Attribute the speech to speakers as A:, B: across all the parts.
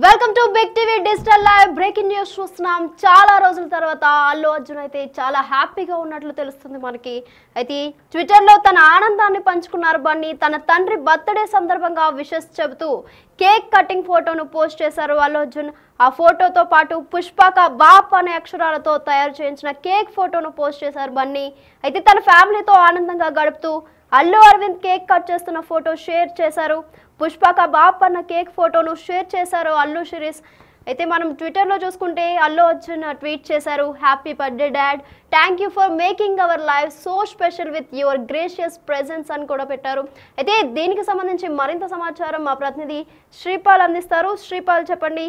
A: Welcome to Big TV digital live. Breaking news చూస్తున్నాం. చాలా రోజుల తర్వాత అల్లు అర్జున్ అయితే చాలా హ్యాపీగా ఉన్నట్లు తెలుస్తుంది మనకి. అయితే ట్విట్టర్లో తన ఆనందాన్ని పంచుకున్నారు బన్నీ. తన తండ్రి బర్త్డే సందర్భంగా విషెస్ చెబుతూ కేక్ కటింగ్ ఫోటోను పోస్ట్ చేశారు అల్లు అర్జున్. ఆ ఫోటోతో పాటు పుష్పక బాప్ అనే అక్షరాలతో తయారు చేయించిన కేక్ ఫోటోను పోస్ట్ చేశారు బన్నీ. అయితే తన ఫ్యామిలీతో ఆనందంగా గడుపుతూ అల్లు అరవింద్ కేక్ కట్ చేస్తున్న ఫోటో షేర్ చేశారు. పుష్పక బాప్ అన్న కేక్ ఫోటోను షేర్ చేశారు అల్లు శిరీష్. అయితే మనం ట్విట్టర్లో చూసుకుంటే అల్లు అర్జున్ ట్వీట్ చేశారు, happy birthday dad, thank you for making our life so special with your gracious presence అని కూడా పెట్టారు. అయితే దీనికి సంబంధించి మరింత సమాచారం మా ప్రతినిధి శ్రీపాల్ అందిస్తారు. శ్రీపాల్ చెప్పండి,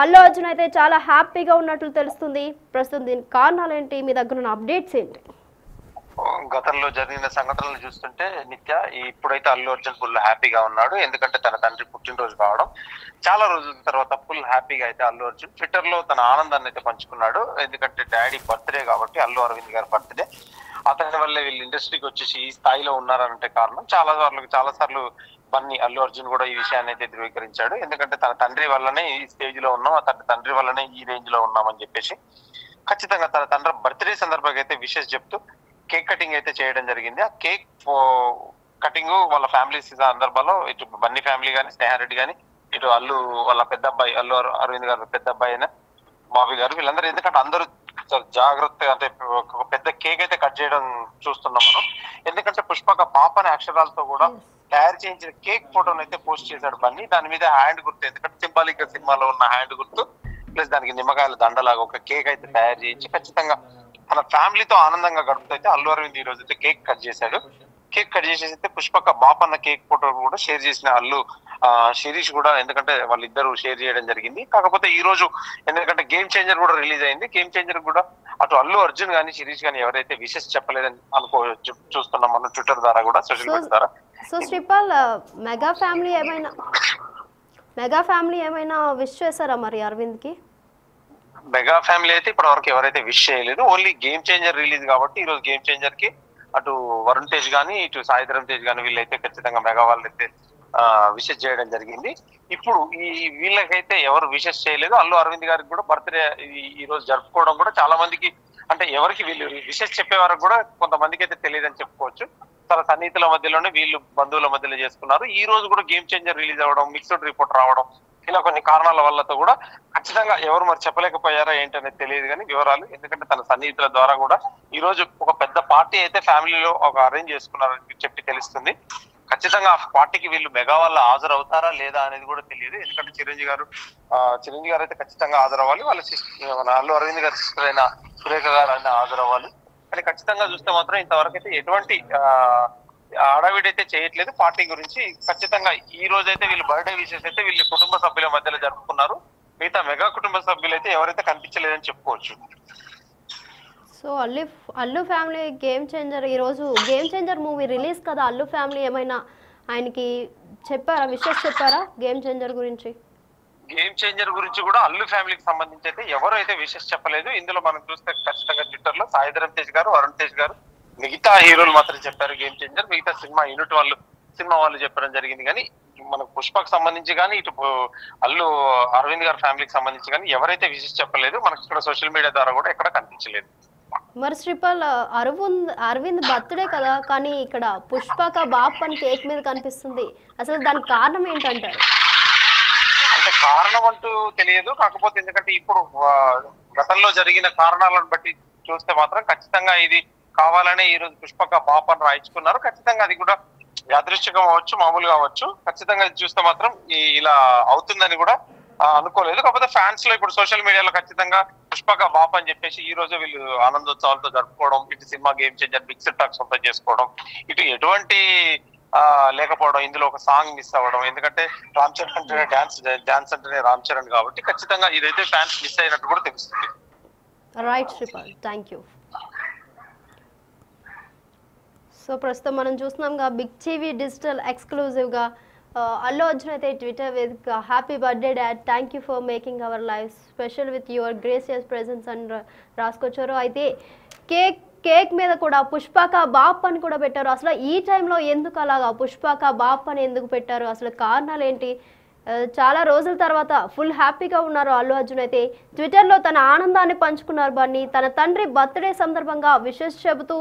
A: అల్లు అర్జున్ అయితే చాలా హ్యాపీగా ఉన్నట్లు తెలుస్తుంది. ప్రస్తుతం దీనికి కారణాలు ఏంటి, మీ దగ్గర ఉన్న అప్డేట్స్ ఏంటి?
B: గతంలో జరిగిన సంఘటనలు చూస్తుంటే నిత్య ఇప్పుడైతే అల్లు అర్జున్ ఫుల్ హ్యాపీగా ఉన్నాడు. ఎందుకంటే తన తండ్రి పుట్టినరోజు కావడం, చాలా రోజుల తర్వాత ఫుల్ హ్యాపీగా అయితే అల్లు అర్జున్ ట్విట్టర్ లో తన ఆనందాన్ని అయితే పంచుకున్నాడు. ఎందుకంటే డాడీ బర్త్డే కాబట్టి, అల్లు అరవింద్ గారి బర్త్డే, అతని వల్లే వీళ్ళు ఇండస్ట్రీకి వచ్చేసి ఈ స్థాయిలో ఉన్నారంటే కారణం. చాలా సార్లు బన్నీ అల్లు అర్జున్ కూడా ఈ విషయాన్ని అయితే ధృవీకరించాడు. ఎందుకంటే తన తండ్రి వల్లనే ఈ స్టేజ్ లో ఉన్నాం, తన తండ్రి వల్లనే ఈ రేంజ్ లో ఉన్నామని చెప్పేసి ఖచ్చితంగా తన తండ్రి బర్త్డే సందర్భంగా అయితే విషెస్ చెప్తూ కేక్ కటింగ్ అయితే చేయడం జరిగింది. ఆ కేక్ కటింగ్ వాళ్ళ ఫ్యామిలీ సందర్భంలో ఇటు బన్నీ ఫ్యామిలీ కానీ, స్నేహారెడ్డి కానీ, ఇటు అల్లు వాళ్ళ పెద్ద అబ్బాయి అల్లు అరవింద్ గారు పెద్ద అబ్బాయి అయిన బాబీ గారు, వీళ్ళందరూ ఎందుకంటే అందరూ జాగ్రత్తగా అంటే ఒక పెద్ద కేక్ అయితే కట్ చేయడం చూస్తున్నాం మనం. ఎందుకంటే పుష్పక పాప అనే అక్షరాలతో కూడా తయారు చేయించిన కేక్ ఫోటోను అయితే పోస్ట్ చేశాడు బన్నీ. దాని మీద హ్యాండ్ గుర్తు, ఎందుకంటే సింబాలిక్ సినిమాలో ఉన్న హ్యాండ్ గుర్తు ప్లస్ దానికి నిమ్మకాయల దండలాగా ఒక కేక్ అయితే తయారు చేయించి ఖచ్చితంగా మన ఫ్యామిలీతో ఆనందంగా గడుపుతూ అయితే అల్లు అరవింద్ ఈ రోజు అయితే కేక్ కట్ చేశాడు. కేక్ కట్ చేసేసి అయితే పుష్పక బాప్ అన్న కేక్ ఫోటో కూడా షేర్ చేసిన అల్లు శిరీష్ కూడా, ఎందుకంటే వాళ్ళిద్దరు షేర్ చేయడం జరిగింది. కాకపోతే ఈ రోజు ఎందుకంటే గేమ్ చేంజర్ కూడా రిలీజ్ అయింది. గేమ్ చేంజర్ కూడా అటు అల్లు అర్జున్ కానీ శిరీష్ కానీ ఎవరైతే విషెస్ చెప్పలేదని చూస్తున్నాం మనం ట్విట్టర్ ద్వారా కూడా, సోషల్ మీడియా ద్వారా.
A: సో శ్రీపాల్, మెగా ఫ్యామిలీ ఏమైనా విష్ చేశారా మరి అరవింద్ కి?
B: మెగా ఫ్యామిలీ అయితే ఇప్పటి వరకు ఎవరైతే విష్ చేయలేదు. ఓన్లీ గేమ్ చేంజర్ రిలీజ్ కాబట్టి ఈ రోజు గేమ్ చేంజర్ కి అటు వరుణ్ తేజ్ గానీ, ఇటు సాయిధరం తేజ్ గానీ వీళ్ళైతే ఖచ్చితంగా మెగా వాళ్ళైతే విషెస్ చేయడం జరిగింది. ఇప్పుడు వీళ్ళకైతే ఎవరు విషెస్ చేయలేదు. అల్లు అరవింద్ గారికి కూడా బర్త్డే ఈ రోజు జరుపుకోవడం కూడా చాలా మందికి, అంటే ఎవరికి వీళ్ళు విషెస్ చెప్పే వరకు కూడా కొంతమందికి అయితే తెలియదని చెప్పుకోవచ్చు. చాలా సన్నిహితుల మధ్యలోనే వీళ్ళు బంధువుల మధ్యలో చేసుకున్నారు. ఈ రోజు కూడా గేమ్ చేంజర్ రిలీజ్ అవ్వడం, మిక్స్డ్ రిపోర్ట్ రావడం, ఇలా కొన్ని కారణాల వల్లతో కూడా ఖచ్చితంగా ఎవరు మరి చెప్పలేకపోయారా ఏంటనేది తెలియదు కానీ వివరాలు. ఎందుకంటే తన సన్నిహితుల ద్వారా కూడా ఈ రోజు ఒక పెద్ద పార్టీ అయితే ఫ్యామిలీలో ఒక అరేంజ్ చేసుకున్నారని చెప్పి తెలుస్తుంది. ఖచ్చితంగా ఆ పార్టీకి వీళ్ళు మెగా వల్ల హాజరవుతారా లేదా అనేది కూడా తెలియదు. ఎందుకంటే చిరంజీవి గారు అయితే ఖచ్చితంగా హాజరవ్వాలి. మన అల్లు అరవింద్ గారి సిస్టర్ అయిన సురేఖ గారు అయినా హాజరవ్వాలి. కానీ ఖచ్చితంగా చూస్తే మాత్రం ఇంతవరకు అయితే ఎటువంటి హడావిడైతే చేయట్లేదు పార్టీ గురించి. ఖచ్చితంగా ఈ రోజు అయితే వీళ్ళు బర్త్డే విషెస్ అయితే వీళ్ళు కుటుంబ సభ్యుల మధ్యలో జరుపుకున్నారు. మిగతా మెగా కుటుంబ సభ్యులు అయితే ఎవరైతే కనిపించలేదని చెప్పుకోవచ్చు.
A: So Allu family game changer, ఈరోజు గేమ్ చేంజర్ మూవీ రిలీజ్ కదా, అల్లు ఫ్యామిలీ ఏమైనా ఆయనకి చెప్పారా, విషెస్ చెప్పారా గేమ్ చేంజర్ గురించి?
B: గేమ్ చేంజర్ గురించి కూడా అల్లు ఫ్యామిలీకి సంబంధించి అయితే ఎవరు అయితే విషెస్ చెప్పలేదు. ఇందులో మనం చూస్తే ఖచ్చితంగా ట్విట్టర్ లో సాయిధరం తేజ్ గారు, వరుణ్ తేజ్ గారు, మిగతా హీరోలు మాత్రం చెప్పారు గేమ్ చేంజర్. మిగతా సినిమా వాళ్ళు చెప్పడం జరిగింది. కానీ మనకు పుష్పకు సంబంధించి కానీ, ఇటు అల్లు అరవింద్ గారి ఫ్యామిలీకి సంబంధించి కానీ ఎవరైతే విషెస్ చెప్పలేదు. మనకి ఇక్కడ సోషల్ మీడియా ద్వారా కూడా ఎక్కడ కనిపించలేదు.
A: మరి శ్రీపాల్, అరవింద్ బర్త్డే కదా, కానీ ఇక్కడ పుష్పక బాప్ అని కేక్ మీద కనిపిస్తుంది. అసలు దానికి కారణం ఏంటంటారు?
B: అంటే కారణం అంటూ తెలియదు. కాకపోతే ఎందుకంటే ఇప్పుడు గతంలో జరిగిన కారణాలను బట్టి చూస్తే మాత్రం ఖచ్చితంగా ఇది కావాలనే ఈ రోజు పుష్పక బాప్ అని రాయించుకున్నారు. ఖచ్చితంగా అది కూడా యాదృశ్చికం అవ్వచ్చు, మామూలుగా అవ్వచ్చు. ఖచ్చితంగా ఇది చూస్తే మాత్రం ఇలా అవుతుందని కూడా అనుకోలేదు. కాకపోతే ఫ్యాన్స్ లో ఇప్పుడు సోషల్ మీడియాలో ఖచ్చితంగా పుష్పక బాప్ అని చెప్పేసి ఈ రోజు వీళ్ళు ఆనందోత్సవాలతో జరుపుకోవడం, ఇటు cinema game changer mixed talk సొంతం చేసుకోవడం, ఇటు ఎటువంటి లేకపోవడం, ఇందులో ఒక సాంగ్ మిస్ అవ్వడం. ఎందుకంటే రామ్ చరణ్ అంటేనే డాన్స్ అంటేనే రామ్ చరణ్ కాబట్టి ఖచ్చితంగా ఇదైతే ఫ్యాన్స్ మిస్ అయినట్టు కూడా తెలుస్తుంది.
A: Right Sripal, thank you. So ప్రస్తుతం మనం చూస్తున్నాంగా బిగ్ టీవీ డిజిటల్ ఎక్స్క్లూజివ్గా అల్లు అర్జున్ అయితే ట్విట్టర్ వేదికగా happy birthday dad, thank you for making our life special with your gracious presence అని రాసుకొచ్చారు. అయితే కేక్ మీద కూడా పుష్పక బాప్ అని కూడా పెట్టారు. అసలు ఈ టైంలో ఎందుకు అలాగా పుష్పక బాప్ అని ఎందుకు పెట్టారు, అసలు కారణాలు ఏంటి? చాలా రోజుల తర్వాత ఫుల్ హ్యాపీగా ఉన్నారు అల్లు అర్జున్. అయితే ట్విట్టర్లో తన ఆనందాన్ని పంచుకున్నారు బన్నీ. తన తండ్రి బర్త్డే సందర్భంగా విషెస్ చెబుతూ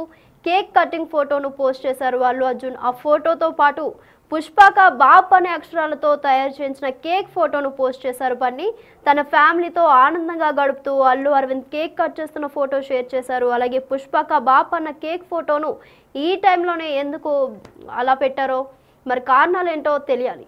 A: కేక్ కటింగ్ ఫోటోను పోస్ట్ చేశారు అల్లు అర్జున్. ఆ ఫోటోతో పాటు పుష్పక బాప్ అనే అక్షరాలతో తయారు చేయించిన కేక్ ఫోటోను పోస్ట్ చేశారు బన్నీ. తన ఫ్యామిలీతో ఆనందంగా గడుపుతూ అల్లు అరవింద్ కేక్ కట్ చేస్తున్న ఫోటో షేర్ చేశారు. అలాగే పుష్పక బాప్ అన్న కేక్ ఫోటోను ఈ టైంలోనే ఎందుకు అలా పెట్టారో మరి కారణాలు ఏంటో తెలియాలి.